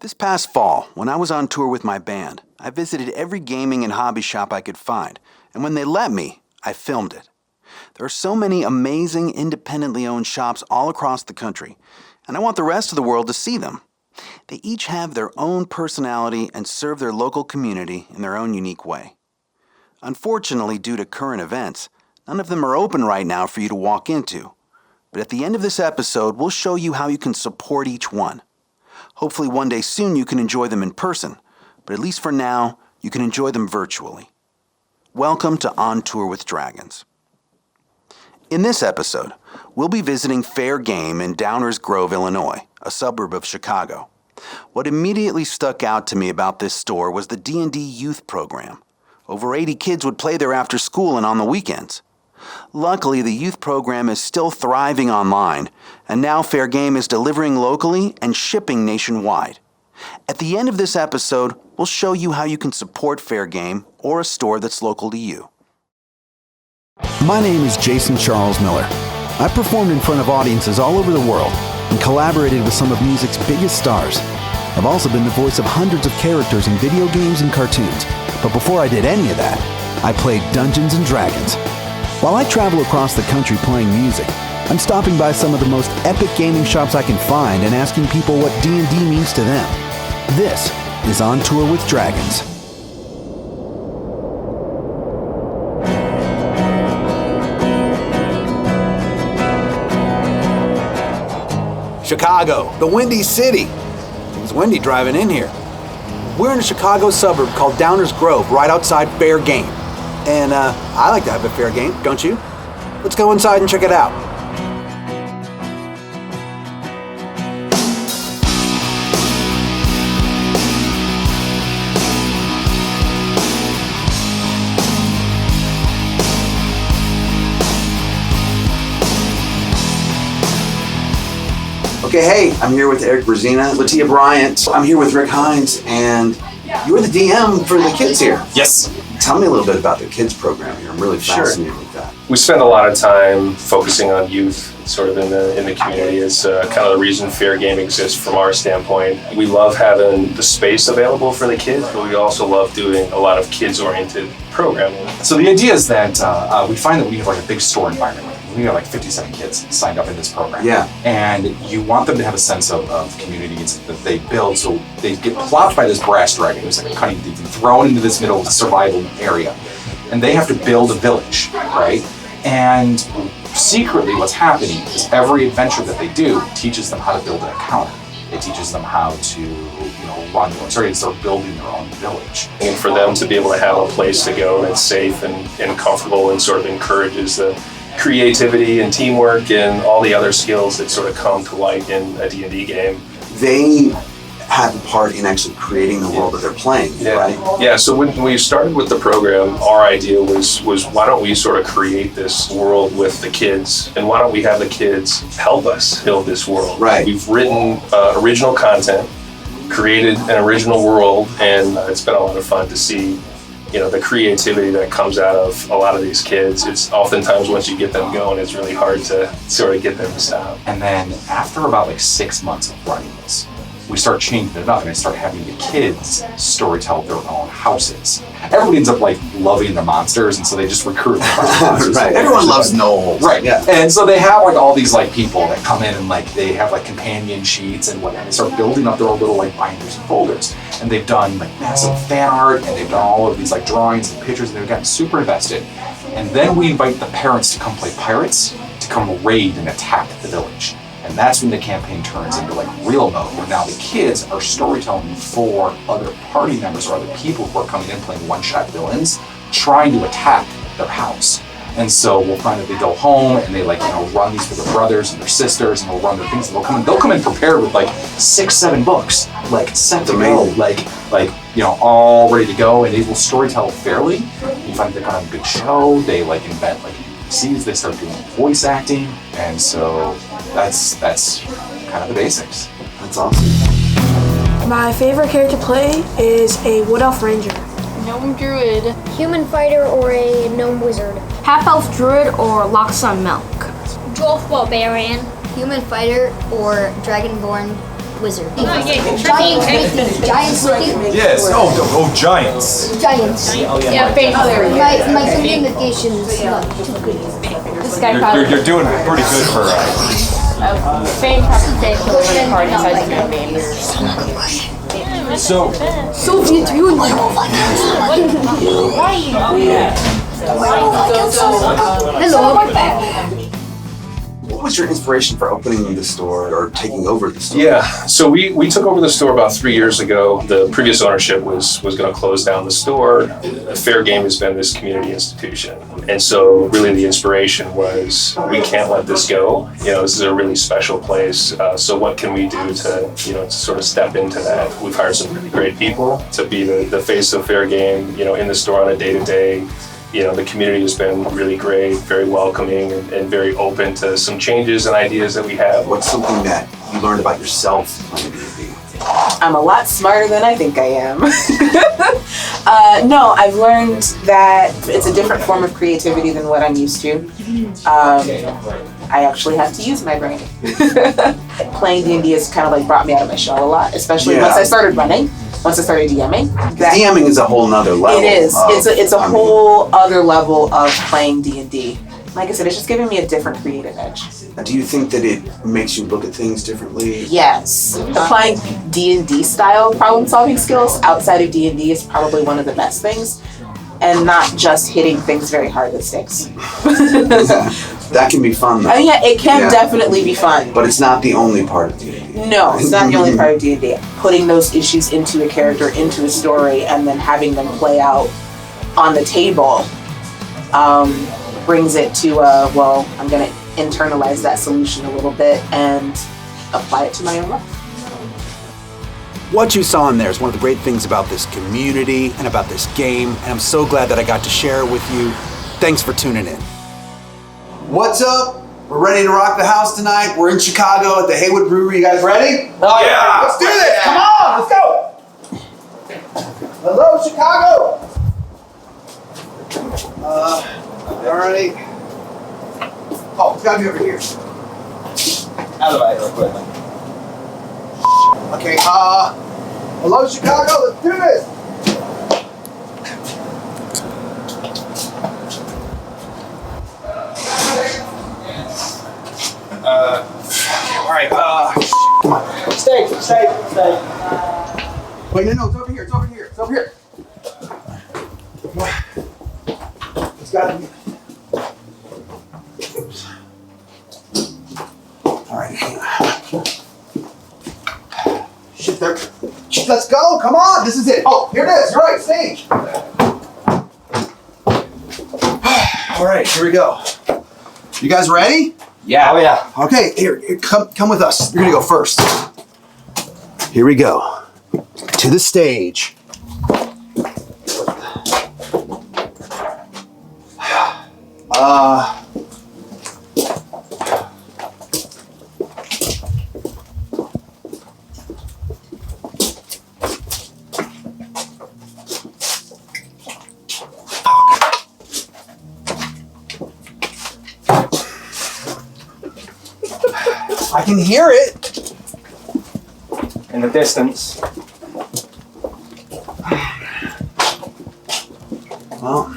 This past fall, when I was on tour with my band, I visited every gaming and hobby shop I could find, and when they let me, I filmed it. There are so many amazing, independently owned shops all across the country, and I want the rest of the world to see them. They each have their own personality and serve their local community in their own unique way. Unfortunately, due to current events, none of them are open right now for you to walk into. But at the end of this episode, we'll show you how you can support each one. Hopefully one day soon you can enjoy them in person, but at least for now, you can enjoy them virtually. Welcome to On Tour with Dragons. In this episode, we'll be visiting Fair Game in Downers Grove, Illinois, a suburb of Chicago. What immediately stuck out to me about this store was the D&D youth program. Over 80 kids would play there after school and on the weekends. Luckily, the youth program is still thriving online, and now Fair Game is delivering locally and shipping nationwide. At the end of this episode, we'll show you how you can support Fair Game or a store that's local to you. My name is Jason Charles Miller. I've performed in front of audiences all over the world and collaborated with some of music's biggest stars. I've also been the voice of hundreds of characters in video games and cartoons, but before I did any of that, I played Dungeons & Dragons. While I travel across the country playing music, I'm stopping by some of the most epic gaming shops I can find and asking people what D&D means to them. This is On Tour with Dragons. Chicago, the Windy City. It was windy driving in here. We're in a Chicago suburb called Downers Grove, right outside Fair Game. And I like to have a fair game, don't you? Let's go inside and check it out. Okay, hey, I'm here with Eric Brezina, Latia Bryant. I'm here with Rick Heinz, and you're the DM for the kids here. Yes. Tell me a little bit about the kids program here. I'm really fascinated with that. We spend a lot of time focusing on youth sort of in the community. It's kind of the reason Fair Game exists from our standpoint. We love having the space available for the kids, but we also love doing a lot of kids-oriented programming. So the idea is that we find that we have like a big store environment. We have like 57 kids signed up in this program. Yeah. And you want them to have a sense of community that they build. So they get plopped by this brass dragon, who's like a cunning thief, and thrown into this middle survival area. And they have to build a village, right? And secretly what's happening is every adventure that they do teaches them how to build an encounter. It teaches them how to, run their own, start building their own village. And for them to be able to have a place to go that's safe and comfortable and sort of encourages the creativity and teamwork and all the other skills that sort of come to light in a D&D game. They have a part in actually creating the world that they're playing, right? Yeah, so when we started with the program, our idea was why don't we sort of create this world with the kids, and why don't we have the kids help us build this world? Right. We've written original content, created an original world, and it's been a lot of fun to see the creativity that comes out of a lot of these kids. It's oftentimes once you get them going, it's really hard to sort of get them to stop. And then after about 6 months of running this, we start changing it up and I start having the kids storytell their own houses. Everybody ends up loving the monsters, and so they just recruit the monsters. Right. Everyone loves gnolls. Right. Yeah. And so they have all these people that come in and they have companion sheets and whatnot. They start building up their own little binders and folders. And they've done massive fan art, and they've done all of these drawings and pictures, and they've gotten super invested. And then we invite the parents to come play pirates, to come raid and attack the village. And that's when the campaign turns into real mode, where now the kids are storytelling for other party members or other people who are coming in playing one-shot villains, trying to attack their house. And so we'll find that they go home and they run these for their brothers and their sisters, and they'll run their things, and they'll come in prepared with 6-7 books, set to go, all ready to go, and they will storytell fairly. You find they're kind of a good show. They invent scenes, they start doing voice acting, and so that's kind of the basics. That's awesome. My favorite character to play is a Wood Elf Ranger. Gnome Druid. Human Fighter or a Gnome Wizard. Half-Elf Druid or Loxon Milk. Dwarf Barbarian. Human Fighter or Dragonborn wizard. Giants with these giants looking. Yes. Oh, giants. Giants. Yeah, faint. My communication's not too good. This guy probably. You're doing pretty good for Faint presentation really hard inside the movie. So Soviet Union. Hello. What was your inspiration for opening the store or taking over the store? Yeah, so we took over the store about 3 years ago. The previous ownership was going to close down the store. Fair Game has been this community institution. And so really the inspiration was, we can't let this go. You know, this is a really special place. So what can we do to, to sort of step into that? We've hired some really great people to be the face of Fair Game, in the store on a day-to-day. The community has been really great, very welcoming, and very open to some changes and ideas that we have. What's something that you learned about yourself playing D&D? I'm a lot smarter than I think I am. No, I've learned that it's a different form of creativity than what I'm used to. I actually have to use my brain. Playing D&D has kind of like brought me out of my shell a lot, especially once I started running. Once I started DMing. DMing is a whole nother level. It is. It's a whole other level of playing D&D. Like I said, it's just giving me a different creative edge. Do you think that it makes you look at things differently? Yes. Applying D&D style problem solving skills outside of D&D is probably one of the best things. And not just hitting things very hard with sticks. That can be fun though. Yeah, it can definitely be fun. But it's not the only part of D&D. No, it's not the only part of D&D. Putting those issues into a character, into a story, and then having them play out on the table brings it to I'm going to internalize that solution a little bit and apply it to my own life. What you saw in there is one of the great things about this community and about this game, and I'm so glad that I got to share it with you. Thanks for tuning in. What's up? We're ready to rock the house tonight. We're in Chicago at the Haywood Brewery. You guys ready? Oh yeah! Let's do this! Come on, let's go! Hello, Chicago! All right. Oh, it's gotta be over here. Out of it real quick. Okay, hello, Chicago, let's do this! Alright, come on. Stay. Wait, no, it's over here. It's gotta be. Alright, hang on. Shit, there. Let's go, come on, this is it. Oh, here it is, you're right, stage. Alright, here we go. You guys ready? Yeah. Oh yeah. Okay, here, come with us. You're gonna go first. Here we go. To the stage. I can hear it. In the distance. Well.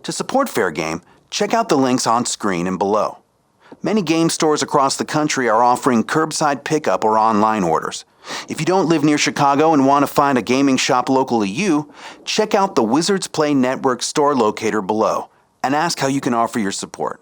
To support Fair Game, check out the links on screen and below. Many game stores across the country are offering curbside pickup or online orders. If you don't live near Chicago and want to find a gaming shop local to you, check out the Wizards Play Network store locator below and ask how you can offer your support.